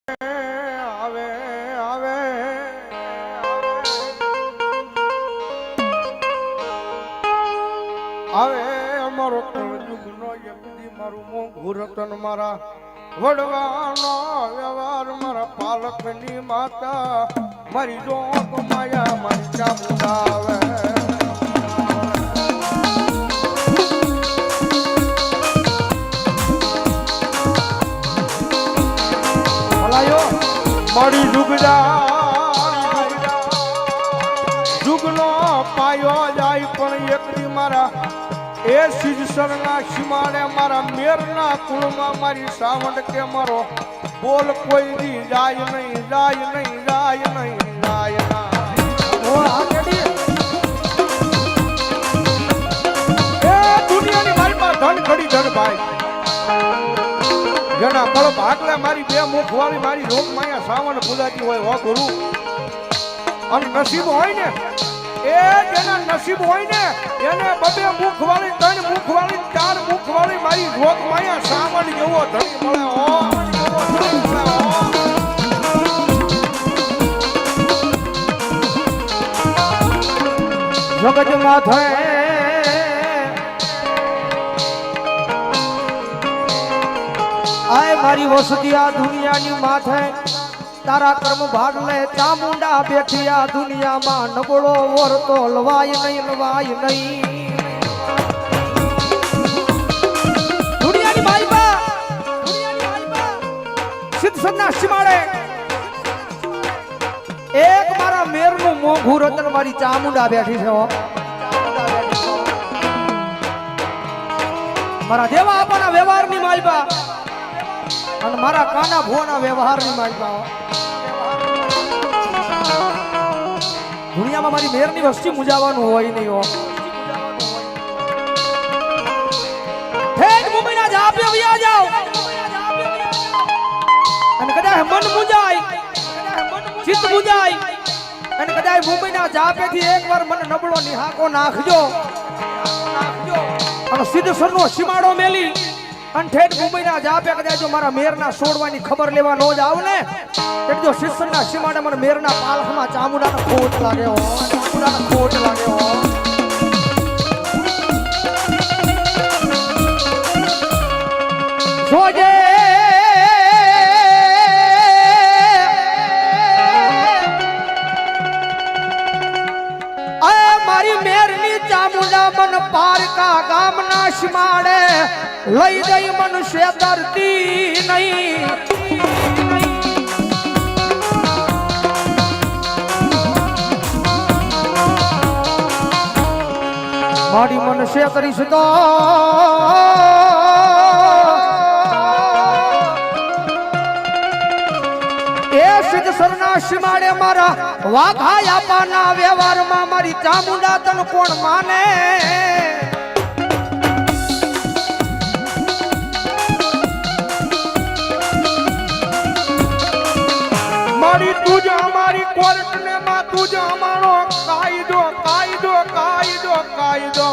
આવે આવે આવે અમારો કળજુગનો યકદી મારું મોંઘું રતન મારા વડવાનો વ્યવહાર મારા પાલકની માતા મારી જોગ માયા મારી ચામુંડા આવે મારી જુગનો પાયો જાય પણ એકલી મારા એ સિદ્ધસરના સીમાડે મારા મેરના કુળમાં મારી સાવંડ કે મારો બોલ કોઈ દી જાય નહીં જાય નહીં જાય નહીં જાય ના એ દુનિયાની મારી પાસે ધન ખડી ધન ભાઈ જેના કળ ભાગલે મારી બે મુખ વાળી મારી રોગ માયા સાવણ પૂજાતી હોય હો ગુરુ અને નસીબ હોય ને એ જેના નસીબ હોય ને એને બબે મુખ વાળી ત્રણ મુખ વાળી ચાર મુખ વાળી મારી રોગ માયા સાવણ જેવો ધણી મળે હો જગત માથે આય મારી વસતી આ દુનિયાની માથે તારા કર્મ ભાગ લે ચામુંડા બેઠી આ દુનિયામાં નબળો વરતો લવાય નહીં દુનિયાની માઈબા સિદ્ધસરના સીમાડે એક મારા મેરનું મોંઘું રતન મારી ચામુંડા બેઠી છે હો મારા દેવા આપવાના વ્યવહારની માઈબા અને મારા કાના ભોના વ્યવહારની માલિકા દુનિયામાં મારી મેરની વસ્તી મુજાવાનું હોય નહીં હો ઠેઠ મુંબઈના જાપે વ્યા જાઓ અને કદાચ મન મુજાય ચિત્ત મુજાય અને કદાચ મુંબઈના જાપેથી એકવાર મને નબળો નિહાકો નાખજો અને સિદ્ધસરનો સીમાડો મેલી અને ઠેઠ મુંબઈના જાપે કદાચ જો મારા મેરના સોડવાની ખબર લેવા નો જ આવ ને એટલે જો સિદ્ધસરના સીમાડે મારા મેરના પાલખમાં ચામુંડાનો ખોટ લાગે હો ચામુંડાનો ખોટ લાગે હો જોજે આ મારી મેરની ચામુંડા મન પારકા ગામના સીમાડે લઈ ગઈ મનુષ્ય ધરતી નહીં મારી મનુષ્ય કરીશ તો એ સિદ્ધસરના સીમાડે મારા વાઘા આપવાના વ્યવહારમાં મારી ચામુંડા તન કોણ માને મારી તુજ અમારી કોર્ટ ને માં તુજ અમારો કાયદો કાયદો કાયદો કાયદો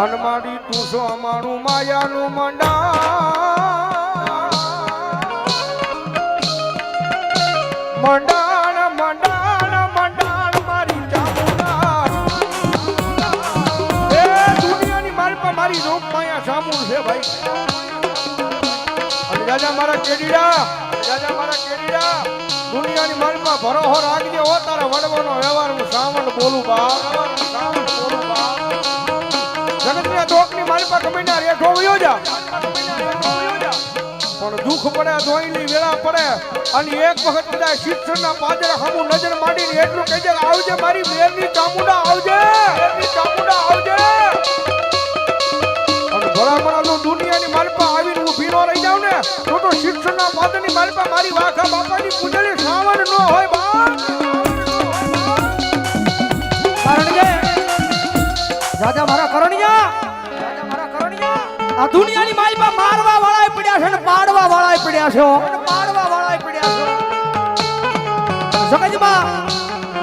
અનમાડી તુસો અમારું માયાનું મંડા મંડાણ મંડાણ મંડાણ મારી ચામુંડા એ દુનિયાની મારી પર મારી રોગ માયા સામું છે ભાઈ રાજા મારા કેડીડા દુનિયાની માલમાં ભરોહો રાખજે હો તારા વડવાનો વ્યવહાર હું સાવણ બોલું બા જગતના દોકની માલપા કમીના રેઠો વયો જા પણ દુઃખ પડે ધોઈની વેળા પડે અને એક વખત કદાચ શિક્ષણના પાદરા સામું નજર માંડીને એટલું કહેજે આવજે મારી મેરની ચામુંડા આવજે અને ભલામણા દુનિયાની માલપા આવીને હું ભીનો રહી જાઉં ને તો શિક્ષણના પાદરની માલપા મારી વાખા બાપાની પૂજલી સાવણ ન હોય બા કારણ કે રાજા મારા કરણિયા આ દુનિયાની માલપા મારવા વાળાય પડ્યા છે અને પાડવા વાળાય પડ્યા છે જગતમાં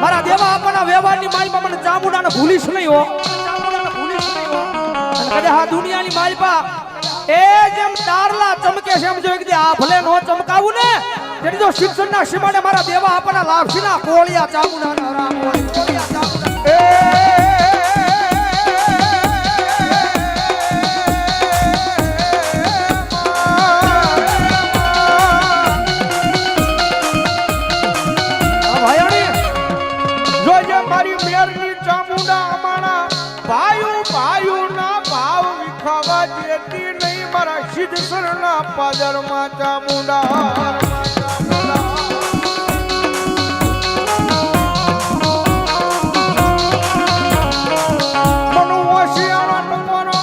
મારા દેવા આપવાના વ્યવહારની માલપા મને ચામુંડાને ભૂલીશ નહીં હો અને કદાચ આ દુનિયાની માલપા એ જેમ તારલા ચમકે છે એમ જો એક દી આ ભલે નો ચમકાવું ને તેની જો શિક્ષણના સીમાડે મારા દેવા આપણા લાભસીના કોળિયા ચામુંડાના રામ હોય કોળિયા ચામુંડા મારી મેરની ચામુંડા અમારા ભાયુ ના ભાવ વિખાવા દેતી નહીં મારા સિદ્ધસરના પાદરમાં ચામુંડા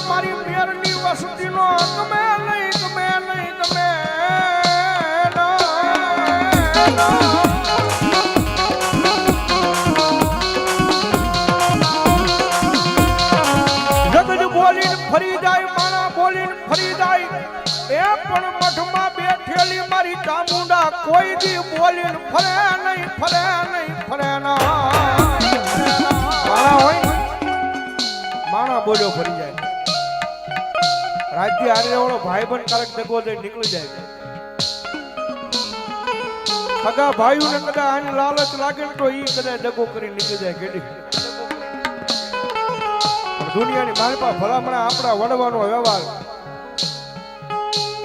મારી મેરની વસતીનો ગમે નહીં ફરી જાય માણા બોલીને ફરી જાય એ પણ મઠમાં બેઠેલી મારી ચામુંડા કોઈ દી બોલીને ફરે નહીં ના માણા હોય માણા બોલ્યો ફરી જાય રાજ્ય હારે વાળો ભાઈબંધ કારક દગો દઈ નીકળી જાય સગા ભાઈઓને કદાચ આની લાલચ લાગે તો ઈ કદાચ દગો કરી નીકળી જાય કેડી દુનિયાની માલપા ભલામણા આપણા વડવાનો વ્યવહાર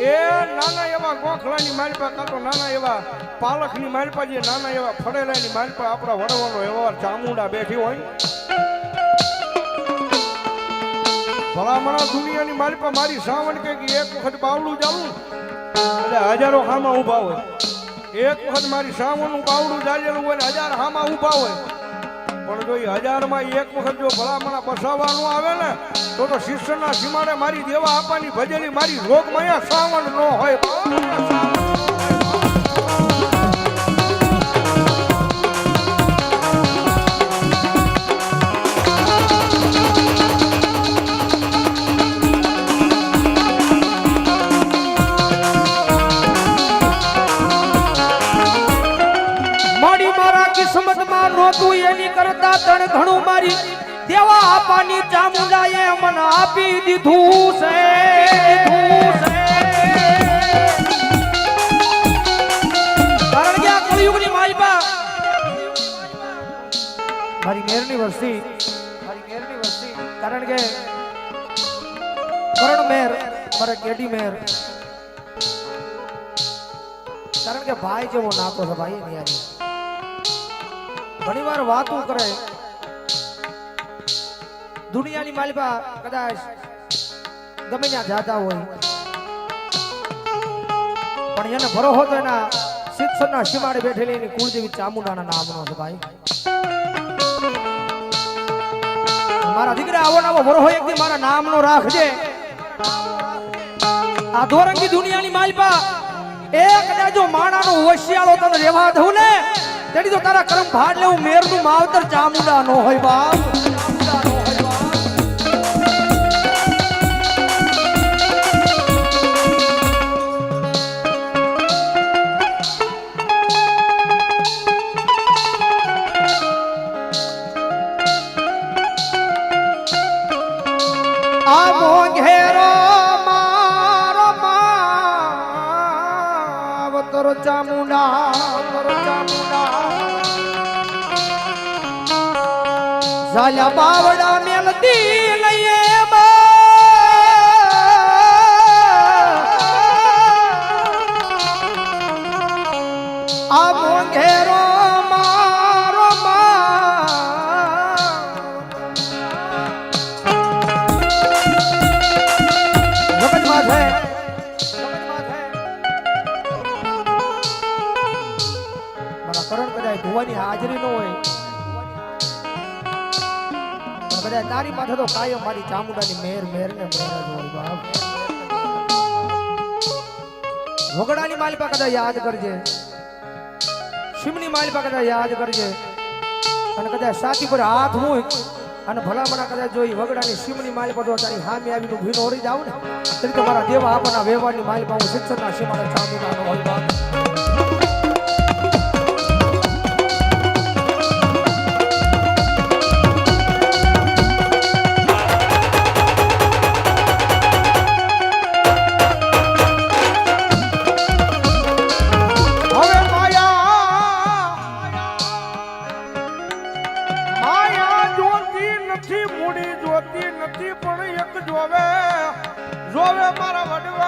એ નાના એવા ગોખલાની માલપા કાતો નાના એવા પાલકની માલપા જે નાના એવા ફળેલાની માલપા આપણા વડવાનો વ્યવહાર ચામુંડા બેઠી હોય ભલામણા દુનિયાની માલપા મારી સાવણ કે એક વખત બાવડું જાવું એટલે હજારો હામાં ઊભા હોય એક વખત મારી સાવણનું બાવડું જાળેલું હોય ને હજાર હામાં ઊભા હોય પણ જો 1000 માં એક વખત જો ભલામણા બસાવવાનું આવે ને તો શિષ્યના સીમાડે મારી દેવા આપવાની ભજેલી મારી રોગમાં સાવણ ન હોય નોતું એની કરતા તણ ઘણું મારી દેવા આપવાની ચામુંડાએ મને આપી દીધું છે કારણ કે આ કળિયુગની માલપા મારી મેરની વસ્તી કારણ કે કરણ મેર મારા કેડી મેર કારણ કે ભાઈ જેવો નાતો છે ભાઈ એની ઘણી વાર વાતો કરે દુનિયાની માલપા કદાચ ગમે ત્યાં જાતા હોય પણ એને ભરોસો તો એના શિક્ષણના સીમાડે બેઠેલી એની કુળદેવી ચામુંડાના નામનો છે ભાઈ મારા દીકરા આવો નાવો ભરોસો એક દી મારા નામનો રાખજે આ દોરંગી દુનિયાની માલપા એક કદાચ જો માણાનો હોશિયારો તને રહેવા દઉં ને તેડી તો તારા કરમ ભાડ લેવું મેરનું માવતર ચામુંડા નો હોય બાપ આ મોઘેરો મારો માવતર ચામુંડા ઝાલા બાવડા મેલતી લઈએ આ મોઘેરો મારો જગતમાં છે મારા કરણ કદાચ ભુવાની હાજરી ન હોય કદાચ તારી માથે તો કાયમ મારી ચામુંડાની મેર ને મેર જ હોય બાપ વગડાની માલપા કદાચ યાદ કરજે શિમની માલપા કદાચ યાદ કરજે અને કદાચ સાથી પર હાથ મૂક અને ભલામણા કદાચ જોઈ વગડાની શિમની માલપા તો તારી હામી આવી તું ભીનો ઓરી જાવ ને તરી તો મારા દેવા આપના વ્યવહારની માલપા હું શિક્ષણના સીમાડે ચામુંડાનો હોય બાપ જોવે જોવે મારા વડવા